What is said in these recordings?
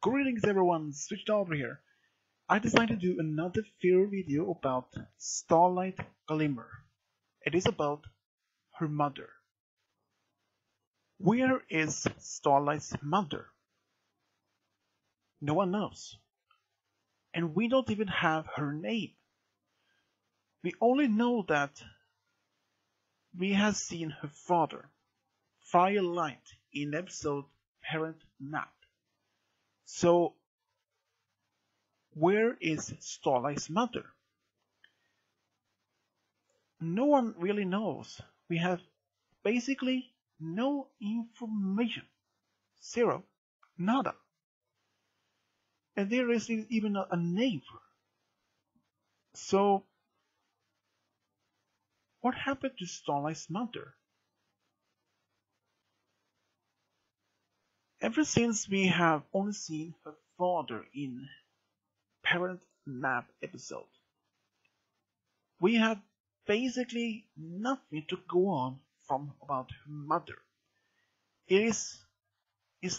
Greetings everyone, Switched over here. I decided to do another theory video about Starlight Glimmer. It is about her mother. Where is Starlight's mother? No one knows. And we don't even have her name. We only know that we have seen her father, Firelight, in episode Parent Nap. So, where is Starlight's mother? No one really knows. We have basically no information. Zero. Nada. And there isn't even a name for her. So, what happened to Starlight's mother? Ever since we have only seen her father in Parent Nap episode, we have basically nothing to go on from about her mother. It's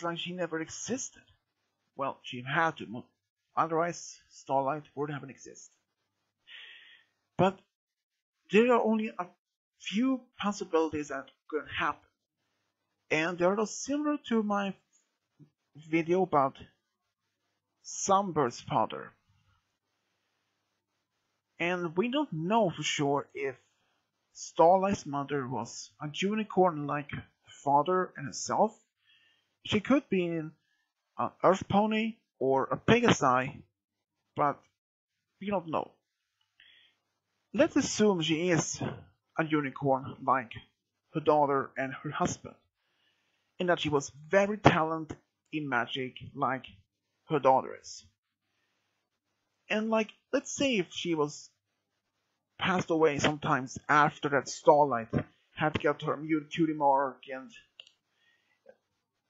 like she never existed. Well, she had to, otherwise Starlight would have existed. But there are only a few possibilities that could happen, and they are similar to my video about Sunbird's father. And we don't know for sure if Starlight's mother was a unicorn like her father and herself. She could be an Earth pony or a Pegasi, but we don't know. Let's assume she is a unicorn like her daughter and her husband, and that she was very talented in magic like her daughter is. And like, let's say if she was passed away sometimes after that Starlight had got her mute cutie mark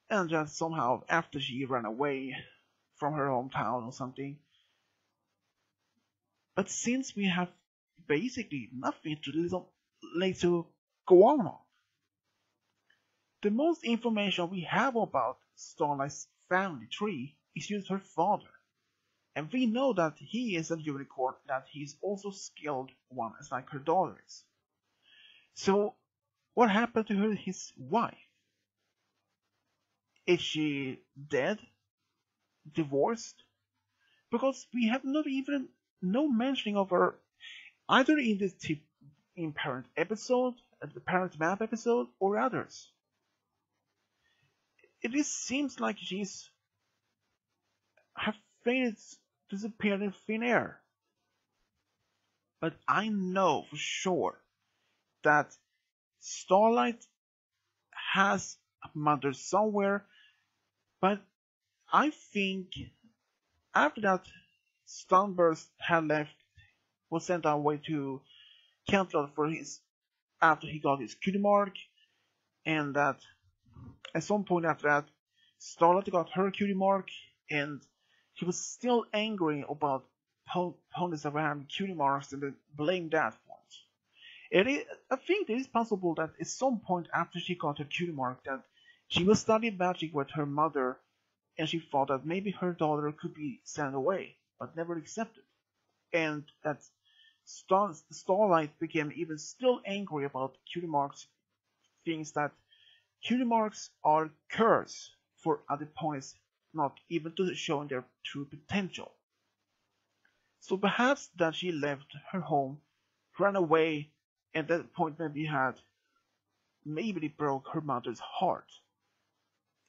and just somehow after she ran away from her hometown or something. But since we have basically nothing to go on, the most information we have about Starlight's family tree is just her father. And we know that he is a unicorn, that he's also skilled one as like her daughter is. So, what happened to his wife? Is she dead? Divorced? Because we have not even no mentioning of her either in in Parent episode, the Parent Map episode, or others. It seems like she's have faded, disappeared in thin air. But I know for sure that Starlight has a mother somewhere, but I think after that Sunburst had left, was sent away to Cantlot for his after he got his cutie mark, and that at some point after that Starlight got her cutie mark, and he was still angry about ponies around cutie marks and blamed that for it. I think it is possible that at some point after she got her cutie mark that she was studying magic with her mother, and she thought that maybe her daughter could be sent away, but never accepted. And that Starlight became even still angry about cutie marks, thinks that cutie marks are curse for other ponies not even to showing their true potential. So perhaps that she left her home, ran away, and at that point maybe it broke her mother's heart,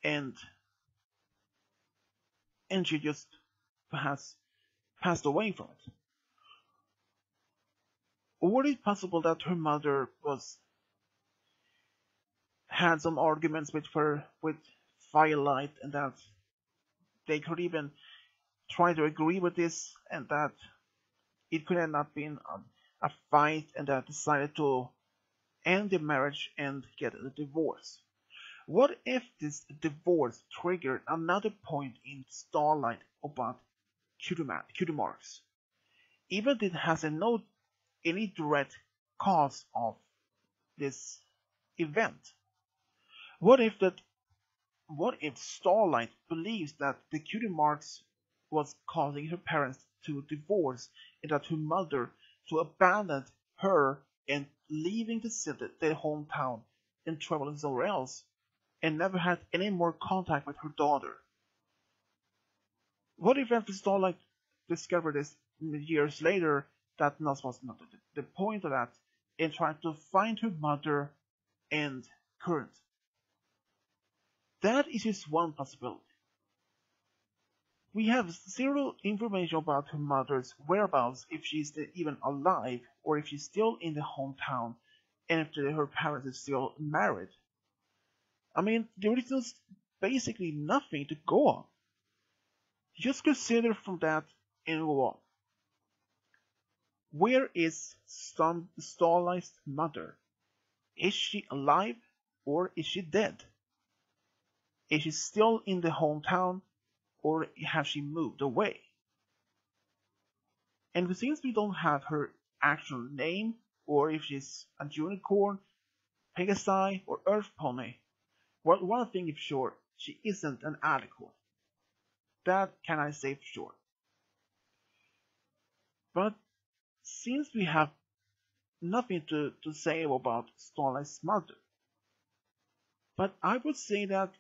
and she just perhaps passed away from it. Or is it possible that her mother had some arguments with Firelight, and that they could even try to agree with this, and that it could end up being a fight, and that decided to end the marriage and get a divorce. What if this divorce triggered another point in Starlight about cutie marks? Even if it has no any direct cause of this event. What if that What if Starlight believes that the cutie marks was causing her parents to divorce and that her mother to abandon her and leaving the city, their hometown, and traveling somewhere else, and never had any more contact with her daughter? What if after Starlight discovered this years later that that was not the point of that, and tried to find her mother and current? That is just one possibility. We have zero information about her mother's whereabouts, if she's even alive, or if she's still in the hometown, and if her parents are still married. I mean, there is just basically nothing to go on. Just consider from that and go on. Where is Starlight's mother? Is she alive or is she dead? Is she still in the hometown or has she moved away? And since we don't have her actual name, or if she's a unicorn, Pegasi, or Earth Pony, well, one thing is sure, she isn't an alicorn. That can I say for sure. But since we have nothing to say about Starlight's mother, but I would say that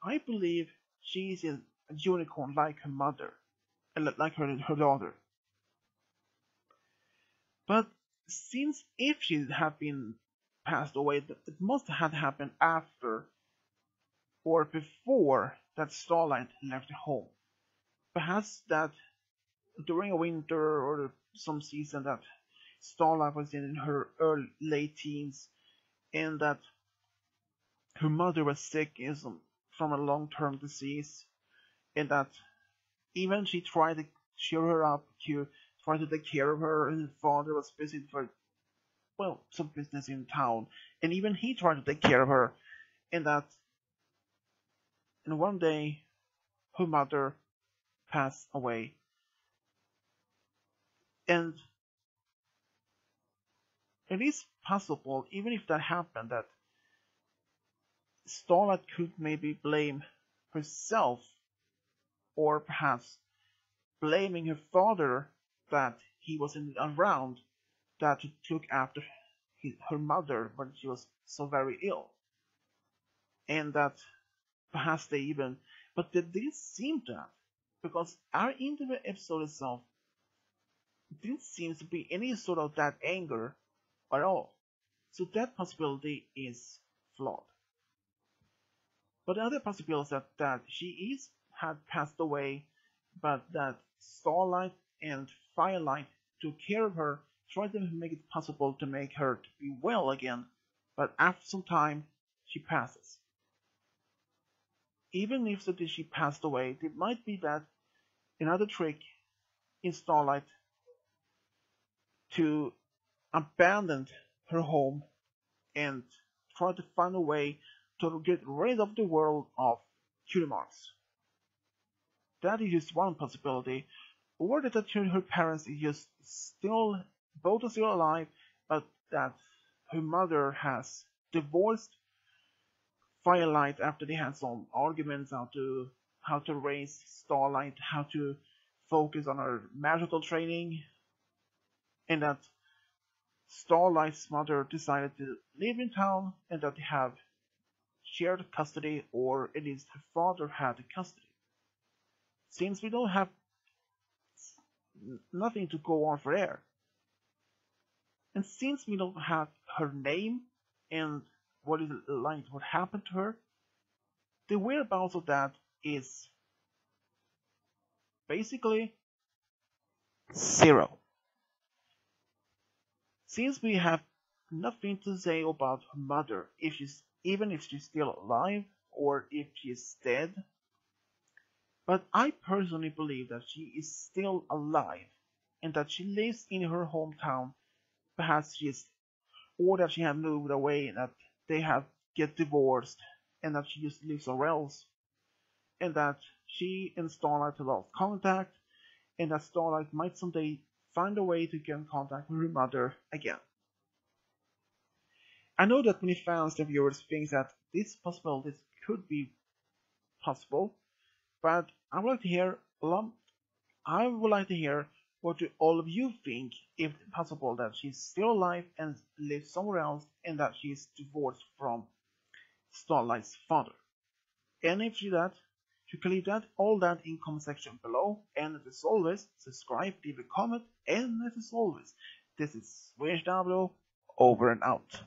I believe she is a unicorn like her mother, like her daughter. But since if she had been passed away, it must have happened after or before that Starlight left home. Perhaps that during a winter or some season that Starlight was in her early late teens, and that her mother was sick from a long-term disease, and that even she tried to cheer her up, to try to take care of her, and her father was busy for some business in town, and even he tried to take care of her, and that and one day her mother passed away, and it is possible, even if that happened, that Starlight could maybe blame herself, or perhaps blaming her father that he wasn't around, that to look after her mother when she was so very ill, and that perhaps they even, but they didn't seem that, because our in the episode itself didn't seem to be any sort of that anger at all. So that possibility is flawed. But the other possibility is that she is had passed away, but that Starlight and Firelight took care of her, tried to make it possible to make her to be well again, but after some time she passes. Even if she passed away, it might be that another trick in Starlight to abandon her home and try to find a way to get rid of the world of cutie marks. That is just one possibility. Or that her parents is just still, both are still alive, but that her mother has divorced Firelight after they had some arguments how to raise Starlight, how to focus on her magical training, and that Starlight's mother decided to live in town and that they have shared custody, or at least her father had custody. Since we don't have nothing to go on for there, and since we don't have her name and what happened to her, the whereabouts of that is basically zero. Since we have nothing to say about her mother, even if she's still alive or if she's dead, but I personally believe that she is still alive and that she lives in her hometown. Perhaps or that she have moved away, and that they have get divorced, and that she just lives somewhere else, and that she and Starlight have lost contact, and that Starlight might someday find a way to get in contact with her mother again. I know that many fans and viewers think that these possibilities could be possible. But I would like to hear what do all of you think if it's possible that she's still alive and lives somewhere else and that she's divorced from Starlight's father. And if you do that, you can leave all that in comment section below. And as always, subscribe, leave a comment, and as always, this is Swedish W over and out.